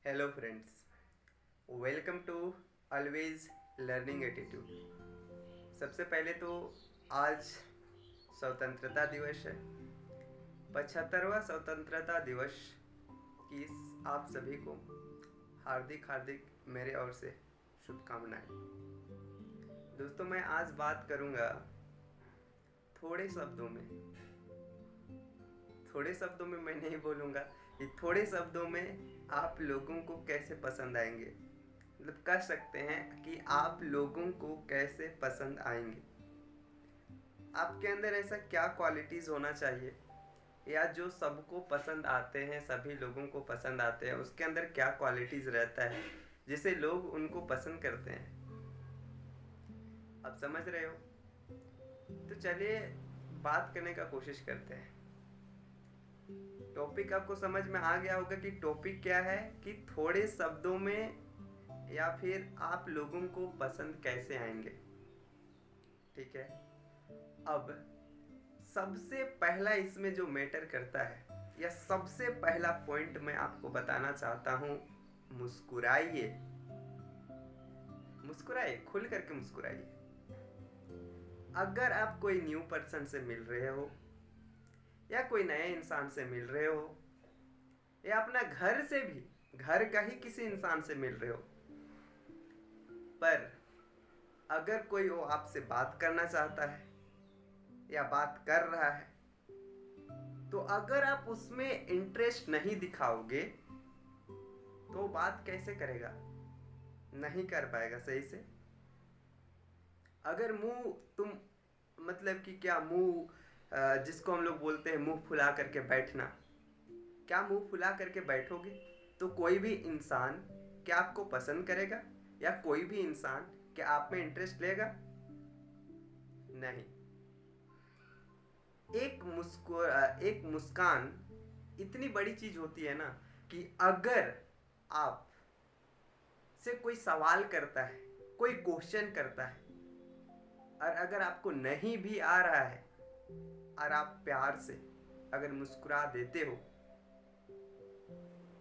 Hello friends, welcome to always learning attitude. सबसे पहले तो आज स्वतंत्रता दिवस है। 75वां स्वतंत्रता दिवस की आप सभी को हार्दिक हार्दिक मेरे ओर से शुभकामनाएं। दोस्तों, मैं आज बात करूंगा थोड़े शब्दों में। थोड़े शब्दों में मैं नहीं बोलूंगा कि थोड़े शब्दों में आप लोगों को कैसे पसंद आएंगे। मतलब कह सकते हैं कि आप लोगों को कैसे पसंद आएंगे। आपके अंदर ऐसा क्या क्वालिटीज़ होना चाहिए, या जो सबको पसंद आते हैं, सभी लोगों को पसंद आते हैं, उसके अंदर क्या क्वालिटीज़ रहता है जिसे लोग उनको पसंद करते हैं। आप समझ रहे हो? तो चलिए बात करने का कोशिश करते हैं। टॉपिक आपको समझ में आ गया होगा कि टॉपिक क्या है, कि थोड़े शब्दों में या फिर आप लोगों को पसंद कैसे आएंगे। ठीक है। अब सबसे पहला इसमें जो मैटर करता है, या सबसे पहला पॉइंट मैं आपको बताना चाहता हूँ, मुस्कुराइए। मुस्कुराइए, खुल करके मुस्कुराइए। अगर आप कोई न्यू पर्सन से मिल रहे हो, या कोई नए इंसान से मिल रहे हो, या अपना घर से भी, घर का ही किसी इंसान से मिल रहे हो, पर अगर कोई वो आपसे बात करना चाहता है या बात कर रहा है, तो अगर आप उसमें इंटरेस्ट नहीं दिखाओगे तो बात कैसे करेगा? नहीं कर पाएगा सही से। अगर मुंह तुम, मतलब कि क्या मुंह, जिसको हम लोग बोलते हैं मुंह फुला करके बैठना, क्या मुंह फुला करके बैठोगे तो कोई भी इंसान क्या आपको पसंद करेगा, या कोई भी इंसान क्या आप में इंटरेस्ट लेगा? नहीं। एक मुस्कान इतनी बड़ी चीज होती है ना, कि अगर आप से कोई सवाल करता है, कोई क्वेश्चन करता है, और अगर आपको नहीं भी आ रहा है, और आप प्यार से अगर मुस्कुरा देते हो,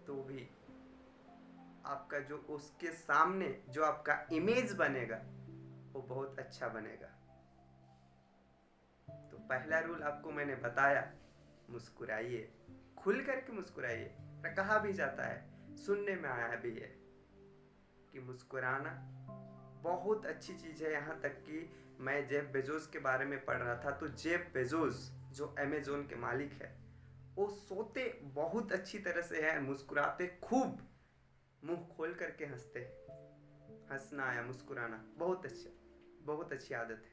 तो भी आपका जो उसके सामने जो आपका इमेज बनेगा वो बहुत अच्छा बनेगा। तो पहला रूल आपको मैंने बताया, मुस्कुराइए, खुल करके मुस्कुराइए। कहा भी जाता है, सुनने में आया भी है, कि मुस्कुराना बहुत अच्छी चीज़ है। यहाँ तक कि मैं जेफ बेजोस के बारे में पढ़ रहा था, तो जेफ बेजोस जो अमेजोन के मालिक है, वो सोते बहुत अच्छी तरह से है, मुस्कुराते खूब, मुंह खोल करके हंसते हैं। हंसना या मुस्कुराना बहुत अच्छा, बहुत अच्छी आदत है।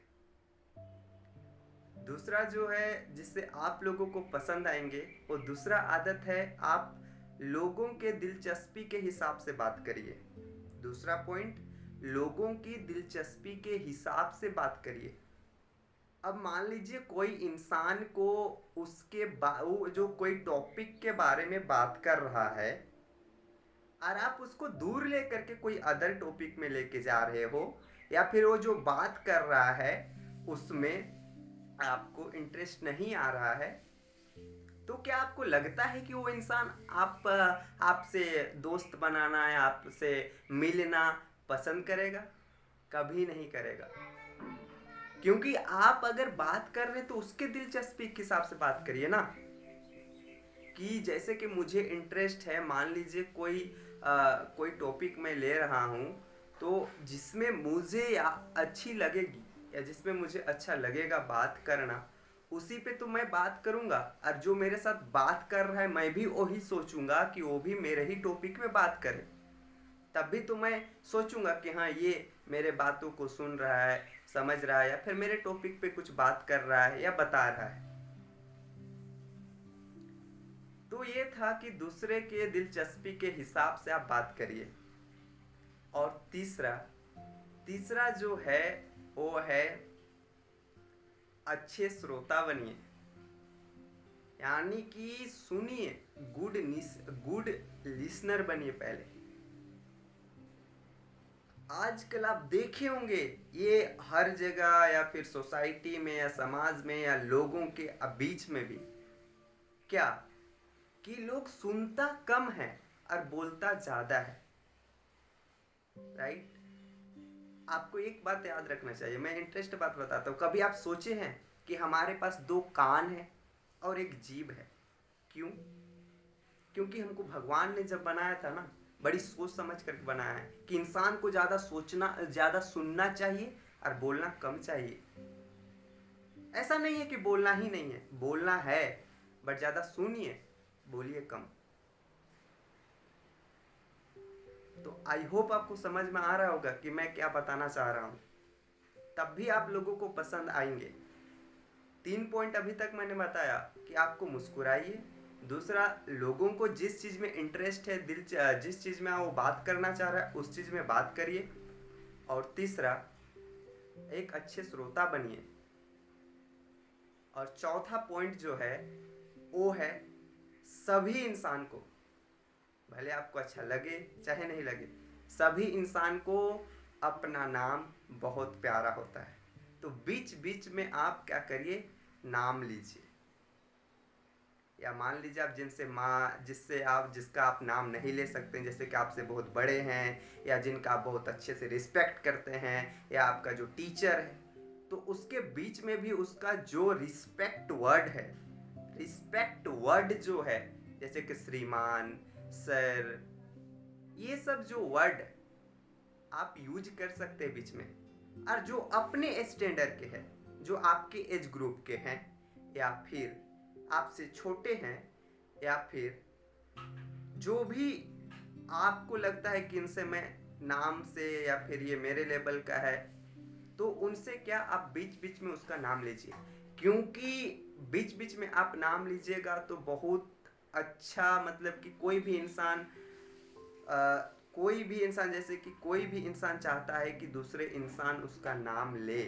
दूसरा जो है जिससे आप लोगों को पसंद आएंगे, वो दूसरा आदत है, आप लोगों के दिलचस्पी के हिसाब से बात करिए। दूसरा पॉइंट, लोगों की दिलचस्पी के हिसाब से बात करिए। अब मान लीजिए कोई इंसान को उसके वो जो कोई टॉपिक के बारे में बात कर रहा है, और आप उसको दूर लेकर के कोई अदर टॉपिक में लेके जा रहे हो, या फिर वो जो बात कर रहा है उसमें आपको इंटरेस्ट नहीं आ रहा है, तो क्या आपको लगता है कि वो इंसान आपसे दोस्त बनाना या आपसे मिलना पसंद करेगा? कभी नहीं करेगा। क्योंकि आप अगर बात कर रहे हैं तो उसके दिलचस्पी के हिसाब से बात करिए ना। कि जैसे कि मुझे इंटरेस्ट है, मान लीजिए कोई टॉपिक मैं ले रहा हूँ, तो जिसमें मुझे या अच्छी लगेगी, या जिसमें मुझे अच्छा लगेगा बात करना, उसी पे तो मैं बात करूंगा। और जो मेरे साथ बात कर रहा है, मैं भी वही सोचूंगा कि वो भी मेरे ही टॉपिक में बात करे। तब भी तो मैं सोचूंगा कि हाँ, ये मेरे बातों को सुन रहा है, समझ रहा है, या फिर मेरे टॉपिक पे कुछ बात कर रहा है या बता रहा है। तो ये था कि दूसरे के दिलचस्पी के हिसाब से आप बात करिए। और तीसरा तीसरा जो है वो है, अच्छे श्रोता बनिए। यानी कि सुनिए, गुड लिसनर बनिए पहले। आजकल आप देखे होंगे, ये हर जगह, या फिर सोसाइटी में या समाज में या लोगों के बीच में भी, क्या कि लोग सुनता कम है और बोलता ज़्यादा है, राइट। आपको एक बात याद रखना चाहिए, मैं इंटरेस्ट बात बताता हूँ। कभी आप सोचे हैं कि हमारे पास दो कान है और एक जीभ है? क्यों? क्योंकि हमको भगवान ने जब बनाया था ना, बड़ी सोच समझ कर बनाया है कि इंसान को ज़्यादा सोचना, ज़्यादा सुनना चाहिए और बोलना कम चाहिए। ऐसा नहीं है कि बोलना ही नहीं है, बोलना है, बट ज़्यादा सुनिए, बोलिए कम। तो आई होप आपको समझ में आ रहा होगा कि मैं क्या बताना चाह रहा हूँ, तब भी आप लोगों को पसंद आएंगे। 3 पॉइंट अभी तक मैंने बताया कि आपको मुस्कुराइए, दूसरा लोगों को जिस चीज़ में इंटरेस्ट है, जिस चीज़ में वो बात करना चाह रहा है उस चीज़ में बात करिए, और तीसरा एक अच्छे श्रोता बनिए, और चौथा पॉइंट जो है वो है सभी इंसान को, भले आपको अच्छा लगे चाहे नहीं लगे, सभी इंसान को अपना नाम बहुत प्यारा होता है। तो बीच बीच में आप क्या करिए, नाम लीजिए। या मान लीजिए आप जिसका आप नाम नहीं ले सकते, जैसे कि आपसे बहुत बड़े हैं या जिनका आप बहुत अच्छे से रिस्पेक्ट करते हैं, या आपका जो टीचर है, तो उसके बीच में भी उसका जो रिस्पेक्ट वर्ड है, रिस्पेक्ट वर्ड जो है, जैसे कि श्रीमान, सर, ये सब जो वर्ड आप यूज कर सकते हैं बीच में। और जो अपने स्टैंडर्ड के हैं, जो आपके एज ग्रुप के हैं, या फिर आपसे छोटे हैं, या फिर जो भी आपको लगता है कि इनसे मैं नाम से, या फिर ये मेरे लेवल का है, तो उनसे क्या आप बीच बीच में उसका नाम लीजिए। क्योंकि बीच बीच में आप नाम लीजिएगा तो बहुत अच्छा, मतलब कि कोई भी इंसान जैसे कि कोई भी इंसान चाहता है कि दूसरे इंसान उसका नाम ले।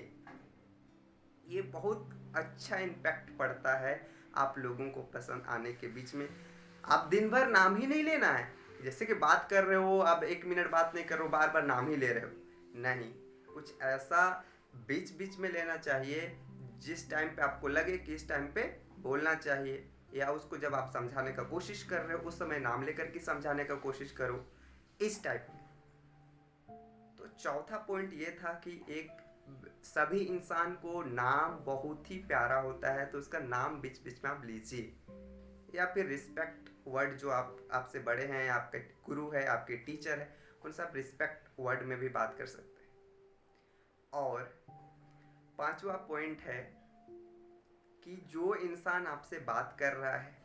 ये बहुत अच्छा इम्पैक्ट पड़ता है आप लोगों को पसंद आने के बीच में। आप दिन भर नाम ही नहीं लेना है, जैसे कि बात कर रहे हो, आप 1 मिनट बात नहीं कर रहे हो, बार बार नाम ही ले रहे हो, नहीं। कुछ ऐसा बीच बीच में लेना चाहिए जिस टाइम पे आपको लगे कि इस टाइम पे बोलना चाहिए, या उसको जब आप समझाने का कोशिश कर रहे हो उस समय नाम लेकर के समझाने का कोशिश करो, इस टाइप में। तो चौथा पॉइंट ये था कि एक सभी इंसान को नाम बहुत ही प्यारा होता है, तो उसका नाम बीच बीच में आप लीजिए। या फिर रिस्पेक्ट वर्ड, जो आपसे बड़े हैं, आपके गुरु है, आपके टीचर है, उनसे आप रिस्पेक्ट वर्ड में भी बात कर सकते हैं। और पांचवा पॉइंट है कि जो इंसान आपसे बात कर रहा है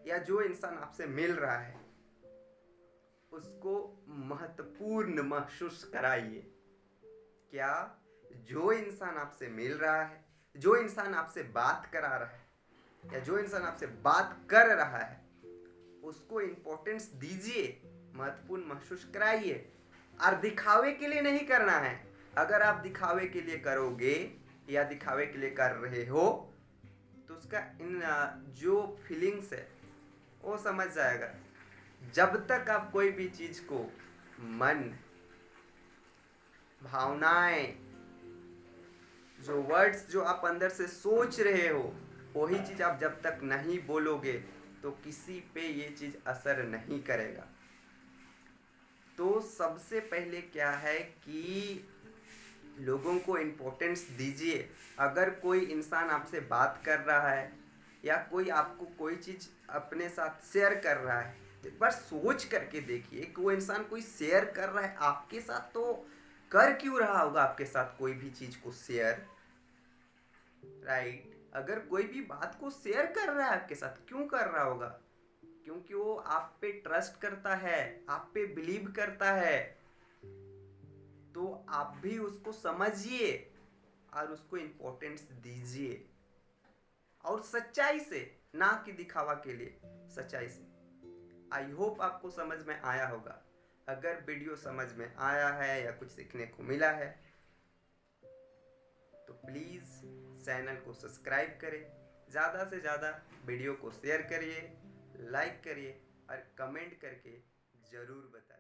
या जो इंसान आपसे मिल रहा है उसको महत्वपूर्ण महसूस कराइए। क्या? जो इंसान आपसे मिल रहा है, जो इंसान आपसे बात करा रहा है, या जो इंसान आपसे बात कर रहा है, उसको इम्पोर्टेंस दीजिए, महत्वपूर्ण महसूस कराइए। और दिखावे के लिए नहीं करना है। अगर आप दिखावे के लिए करोगे या दिखावे के लिए कर रहे हो तो उसका जो फीलिंग्स है वो समझ जाएगा। जब तक आप कोई भी चीज को मन, भावनाएं, जो वर्ड्स जो आप अंदर से सोच रहे हो, वही चीज आप जब तक नहीं बोलोगे तो किसी पे ये चीज असर नहीं करेगा। तो सबसे पहले क्या है कि लोगों को इम्पोर्टेंस दीजिए। अगर कोई इंसान आपसे बात कर रहा है या कोई आपको कोई चीज़ अपने साथ शेयर कर रहा है, एक बार सोच करके देखिए कि वो इंसान कोई शेयर कर रहा है आपके साथ, तो कर क्यों रहा होगा आपके साथ कोई भी चीज़ को शेयर, राइट। अगर कोई भी बात को शेयर कर रहा है आपके साथ, क्यों कर रहा होगा? क्योंकि वो आप पे ट्रस्ट करता है, आप पे बिलीव करता है। तो आप भी उसको समझिए और उसको इम्पोर्टेंस दीजिए, और सच्चाई से, ना कि दिखावा के लिए, सच्चाई से। आई होप आपको समझ में आया होगा। अगर वीडियो समझ में आया है या कुछ सीखने को मिला है तो प्लीज़ चैनल को सब्सक्राइब करें, ज़्यादा से ज़्यादा वीडियो को शेयर करिए, लाइक करिए और कमेंट करके ज़रूर बताइए।